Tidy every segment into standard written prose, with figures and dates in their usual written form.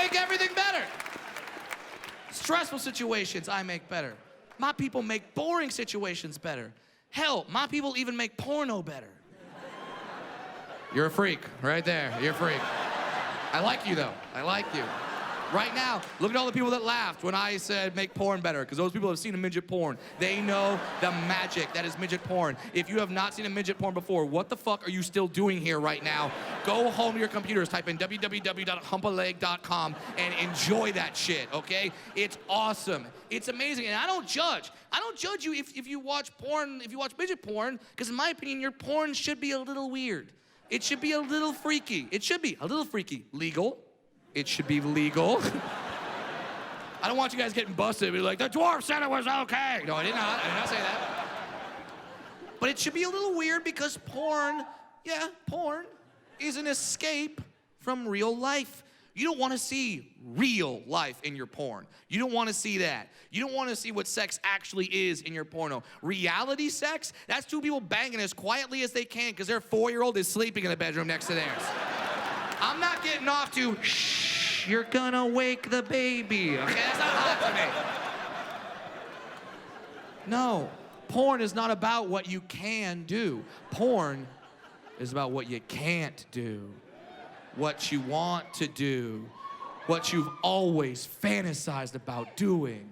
make everything better. Stressful situations, I make better. My people make boring situations better. Hell, my people even make porno better. You're a freak, right there. You're a freak. I like you, though. I like you. Right now, look at all the people that laughed when I said make porn better, because those people have seen a midget porn. They know the magic that is midget porn. If you have not seen a midget porn before, what the fuck are you still doing here right now? Go home to your computers, type in www.humpaleg.com and enjoy that shit, okay? It's awesome. It's amazing, and I don't judge. I don't judge you if you watch porn, if you watch midget porn, because in my opinion, your porn should be a little weird. It should be a little freaky. It should be a little freaky. Legal. It should be legal. I don't want you guys getting busted and be like, the dwarf said it was okay. No, I did not say that. But it should be a little weird because porn is an escape from real life. You don't want to see real life in your porn. You don't want to see that. You don't want to see what sex actually is in your porno. Reality sex, that's two people banging as quietly as they can because their 4-year-old is sleeping in the bedroom next to theirs. I'm not getting off to, shh, you're gonna wake the baby. Okay, that's not hot to me. No, porn is not about what you can do. Porn is about what you can't do, what you want to do, what you've always fantasized about doing.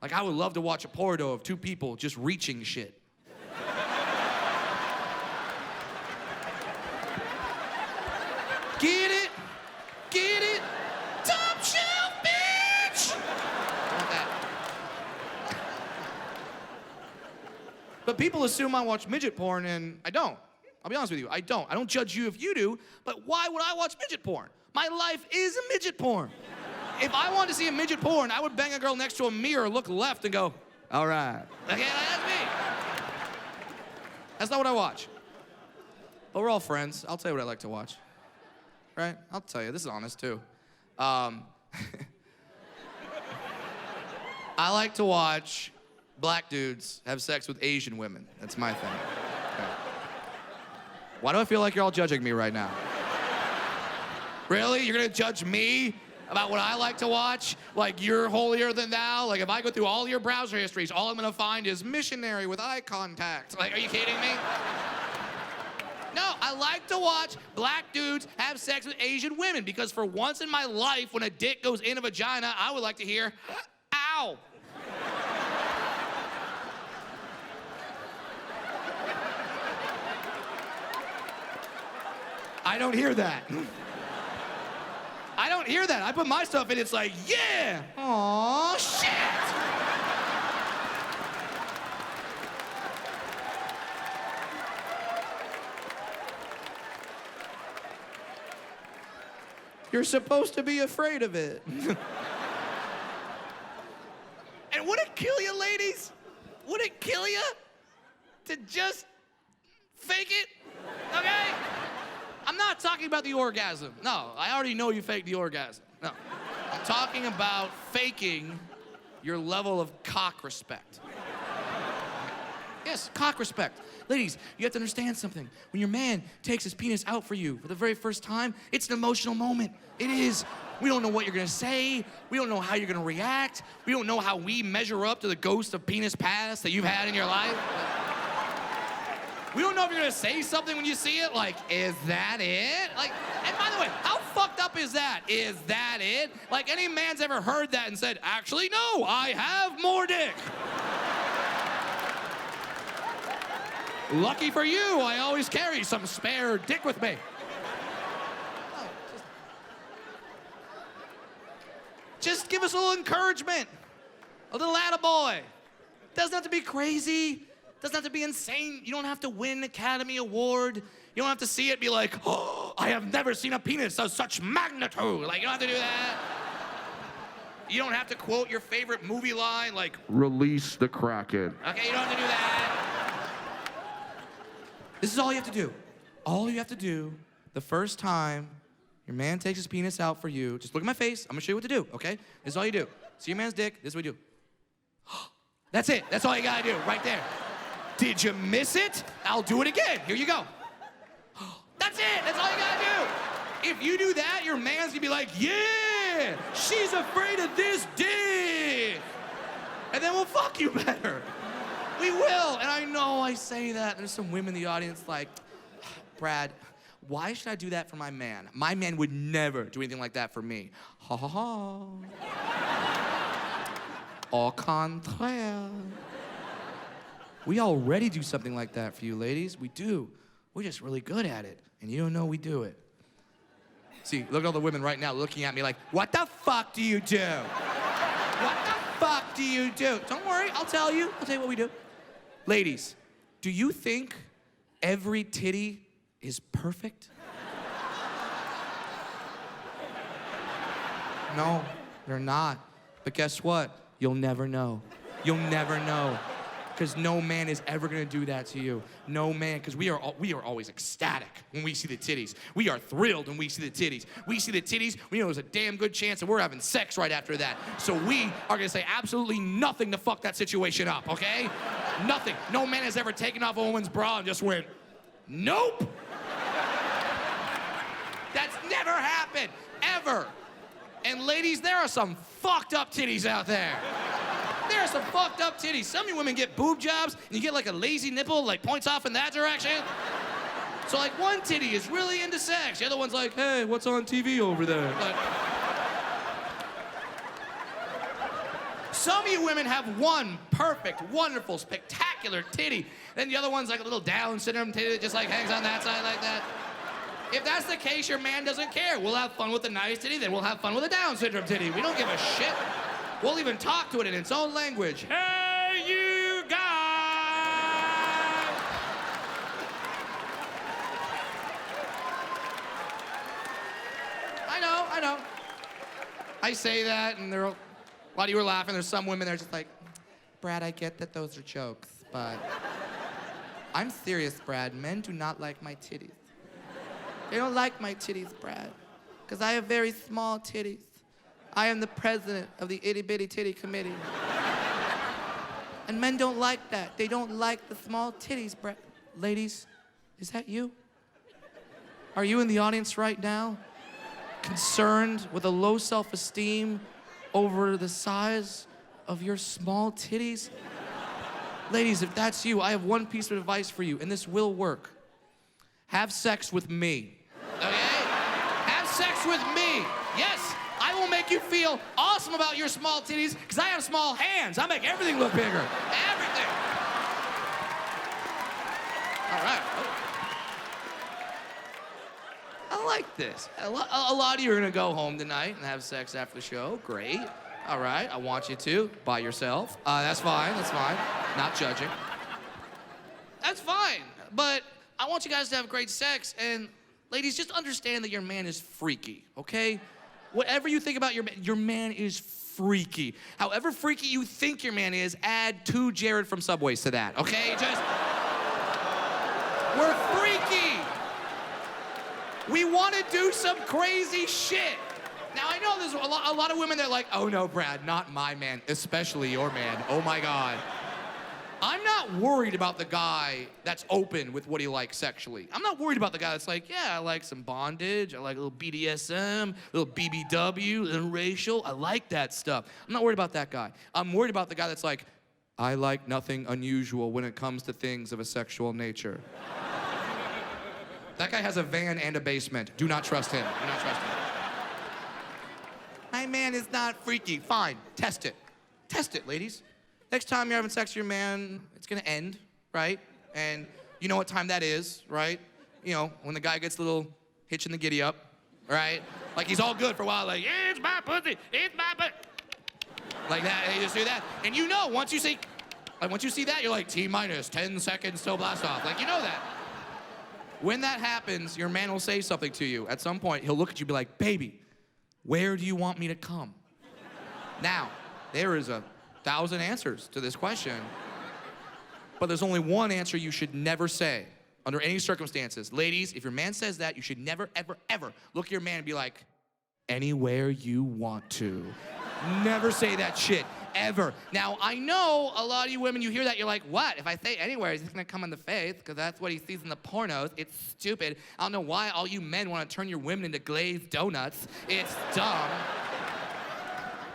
Like, I would love to watch a porno of two people just reaching shit. Get it? Get it? Top shelf, bitch! I want that. But people assume I watch midget porn, and I don't. I'll be honest with you, I don't. I don't judge you if you do, but why would I watch midget porn? My life is a midget porn. If I wanted to see a midget porn, I would bang a girl next to a mirror, look left, and go, all right. Okay, that's me. That's not what I watch. But we're all friends. I'll tell you what I like to watch. Right? I'll tell you, this is honest too. I like to watch black dudes have sex with Asian women. That's my thing. Okay. Why do I feel like you're all judging me right now? Really? You're gonna judge me about what I like to watch? Like you're holier than thou? Like if I go through all your browser histories, all I'm gonna find is missionary with eye contact. Like, are you kidding me? No, I like to watch black dudes have sex with Asian women because for once in my life, when a dick goes in a vagina, I would like to hear, ow. I don't hear that. I don't hear that. I put my stuff in, it's like, yeah. Aw, shit. You're supposed to be afraid of it. And would it kill you, ladies? Would it kill you to just fake it? Okay? I'm not talking about the orgasm. No, I already know you faked the orgasm. No. I'm talking about faking your level of cock respect. Yes, cock respect. Ladies, you have to understand something. When your man takes his penis out for you for the very first time, it's an emotional moment. It is. We don't know what you're gonna say. We don't know how you're gonna react. We don't know how we measure up to the ghost of penis past that you've had in your life. We don't know if you're gonna say something when you see it, like, is that it? Like, and by the way, how fucked up is that? Is that it? Like, any man's ever heard that and said, actually, no, I have more dick. Lucky for you, I always carry some spare dick with me. Just give us a little encouragement, a little attaboy. Doesn't have to be crazy, doesn't have to be insane. You don't have to win an Academy Award. You don't have to see it be like, oh, I have never seen a penis of such magnitude. Like, you don't have to do that. You don't have to quote your favorite movie line like, release the Kraken. Okay, you don't have to do that. This is all you have to do. All you have to do the first time your man takes his penis out for you, just look at my face. I'm gonna show you what to do, okay? This is all you do. See your man's dick, this is what you do. That's it. That's all you gotta do, right there. Did you miss it? I'll do it again. Here you go. That's it. That's all you gotta do. If you do that, your man's gonna be like, yeah, yeah, she's afraid of this dick. And then we'll fuck you better. We will, and I know I say that. There's some women in the audience like, Brad, why should I do that for my man? My man would never do anything like that for me. Ha ha ha. Au contraire. We already do something like that for you, ladies. We do. We're just really good at it, and you don't know we do it. See, look at all the women right now looking at me like, what the fuck do you do? What the fuck do you do? Don't worry, I'll tell you. I'll tell you what we do. Ladies, do you think every titty is perfect? No, they're not. But guess what? You'll never know. You'll never know. Because no man is ever gonna do that to you. No man, because we are always ecstatic when we see the titties. We are thrilled when we see the titties. We see the titties, we know there's a damn good chance that we're having sex right after that. So we are gonna say absolutely nothing to fuck that situation up, okay? Nothing. No man has ever taken off a woman's bra and just went, nope. That's never happened, ever. And ladies, there are some fucked up titties out there. There are some fucked up titties. Some of you women get boob jobs, and you get like a lazy nipple, like points off in that direction. So like one titty is really into sex. The other one's like, hey, what's on TV over there? Like, some of you women have one perfect, wonderful, spectacular titty. Then the other one's like a little Down syndrome titty that just like hangs on that side like that. If that's the case, your man doesn't care. We'll have fun with a nice titty, then we'll have fun with a Down syndrome titty. We don't give a shit. We'll even talk to it in its own language. Hey, you guys! I know. I say that, and while you were laughing, there's some women that are just like, Brad, I get that those are jokes, but I'm serious, Brad. Men do not like my titties. They don't like my titties, Brad, because I have very small titties. I am the president of the Itty Bitty Titty Committee. And men don't like that. They don't like the small titties, Brad. Ladies, is that you? Are you in the audience right now, concerned with a low self-esteem over the size of your small titties? Ladies, if that's you, I have one piece of advice for you, and this will work. Have sex with me, okay? Have sex with me, yes. I will make you feel awesome about your small titties because I have small hands. I make everything look bigger. Everything. All right. I like this. A lot of you are going to go home tonight and have sex after the show. Great. All right. I want you to by yourself. That's fine. That's fine. Not judging. That's fine. But I want you guys to have great sex. And ladies, just understand that your man is freaky, okay? Whatever you think about your man is freaky. However freaky you think your man is, add 2 Jared from Subways to that, okay? Just, we're freaky. We want to do some crazy shit. Now, I know there's a lot of women that are like, oh no, Brad, not my man, especially your man. Oh my God. I'm not worried about the guy that's open with what he likes sexually. I'm not worried about the guy that's like, yeah, I like some bondage, I like a little BDSM, a little BBW, a little racial. I like that stuff. I'm not worried about that guy. I'm worried about the guy that's like, I like nothing unusual when it comes to things of a sexual nature. That guy has a van and a basement. Do not trust him. Do not trust him. My man is not freaky. Fine, test it. Test it, ladies. Next time you're having sex with your man, it's gonna end, right? And you know what time that is, right? You know, when the guy gets a little hitch in the giddy up, right? Like he's all good for a while, like, it's my pussy, it's my pussy. Like that, and you just do that. And you know, once you see that, you're like, T-minus 10 seconds till blast off. Like, you know that. When that happens, your man will say something to you. At some point, he'll look at you and be like, baby, where do you want me to come? Now, there is 1,000 answers to this question, but there's only one answer you should never say under any circumstances. Ladies, if your man says that, you should never, ever, ever look at your man and be like, anywhere you want to. Never say that shit, ever. Now, I know a lot of you women, you hear that, you're like, what? If I say anywhere, he's gonna come in the face, because that's what he sees in the pornos. It's stupid. I don't know why all you men want to turn your women into glazed donuts. It's dumb.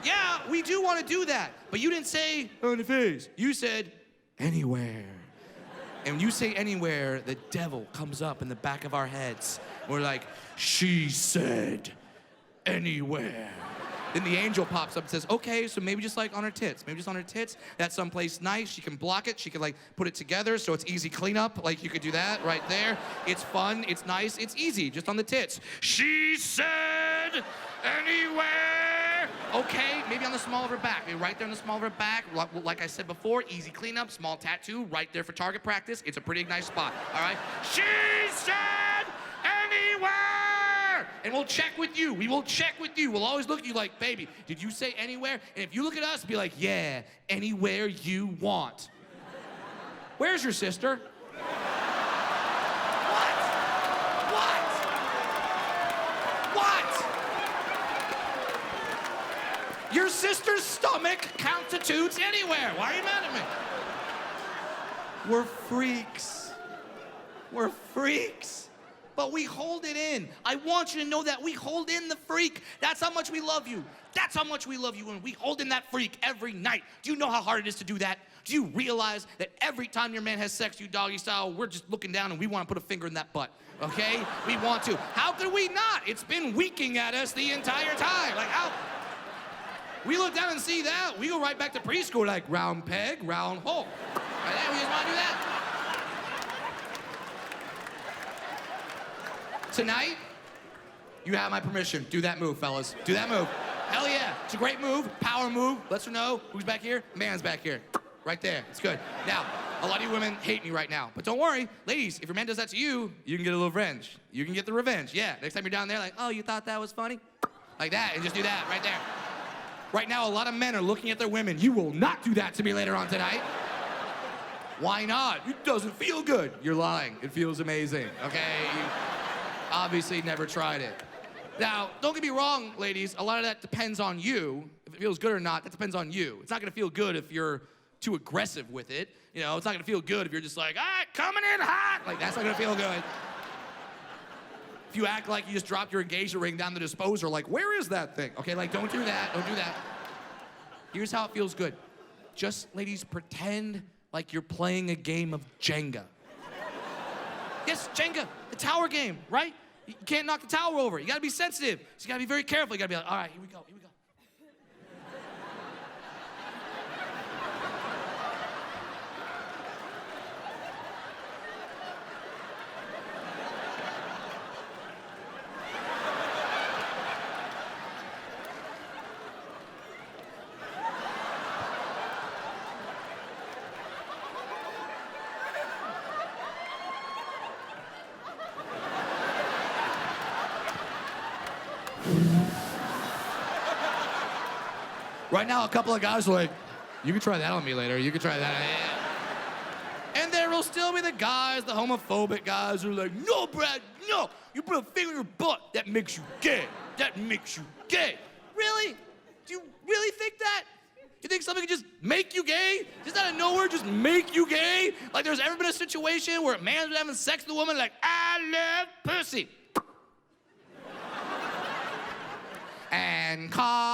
Yeah, we do want to do that. But you didn't say, on the face. You said, anywhere. And when you say anywhere, the devil comes up in the back of our heads. We're like, she said anywhere. Then the angel pops up and says, okay, so maybe just like on her tits. Maybe just on her tits. That's someplace nice. She can block it. She can like put it together so it's easy cleanup. Like you could do that right there. It's fun. It's nice. It's easy. Just on the tits. She said anywhere. Okay, maybe on the small of her back. Maybe right there on the small of her back. Like I said before, easy cleanup, small tattoo right there for target practice. It's a pretty nice spot. All right. She said anywhere. And we'll check with you. We will check with you. We'll always look at you like, baby, did you say anywhere? And if you look at us, be like, yeah, anywhere you want. Where's your sister? What? Your sister's stomach constitutes anywhere. Why are you mad at me? We're freaks. We're freaks. But we hold it in. I want you to know that we hold in the freak. That's how much we love you. That's how much we love you, and we hold in that freak every night. Do you know how hard it is to do that? Do you realize that every time your man has sex, you doggy style, we're just looking down and we want to put a finger in that butt, okay? We want to. How could we not? It's been winking at us the entire time. Like, how? We look down and see that. We go right back to preschool, like round peg, round hole. And then we just want to do that. Tonight, you have my permission. Do that move, fellas. Do that move. Hell yeah. It's a great move. Power move. Lets her know who's back here. Man's back here. Right there. It's good. Now, a lot of you women hate me right now. But don't worry. Ladies, if your man does that to you, you can get a little revenge. You can get the revenge. Yeah. Next time you're down there, like, oh, you thought that was funny? Like that. And just do that right there. Right now, a lot of men are looking at their women. You will not do that to me later on tonight. Why not? It doesn't feel good. You're lying. It feels amazing. Okay? You obviously never tried it. Now, don't get me wrong, ladies. A lot of that depends on you. If it feels good or not, that depends on you. It's not gonna feel good if you're too aggressive with it. You know, it's not gonna feel good if you're just like, ah, coming in hot. Like, that's not gonna feel good. If you act like you just dropped your engagement ring down the disposer, like, where is that thing? Okay, like, don't do that. Don't do that. Here's how it feels good. Just, ladies, pretend like you're playing a game of Jenga. Yes, Jenga, the tower game, right? You can't knock the tower over. You gotta be sensitive. So you gotta be very careful. You gotta be like, all right, here we go, here we go. Right now, a couple of guys are like, you can try that on me later. You can try that. And there will still be the guys, the homophobic guys who are like, no, Brad, no. You put a finger in your butt. That makes you gay. That makes you gay. Really? Do you really think that? You think something can just make you gay? Just out of nowhere, just make you gay? Like there's ever been a situation where a man's been having sex with a woman like, I love pussy. And call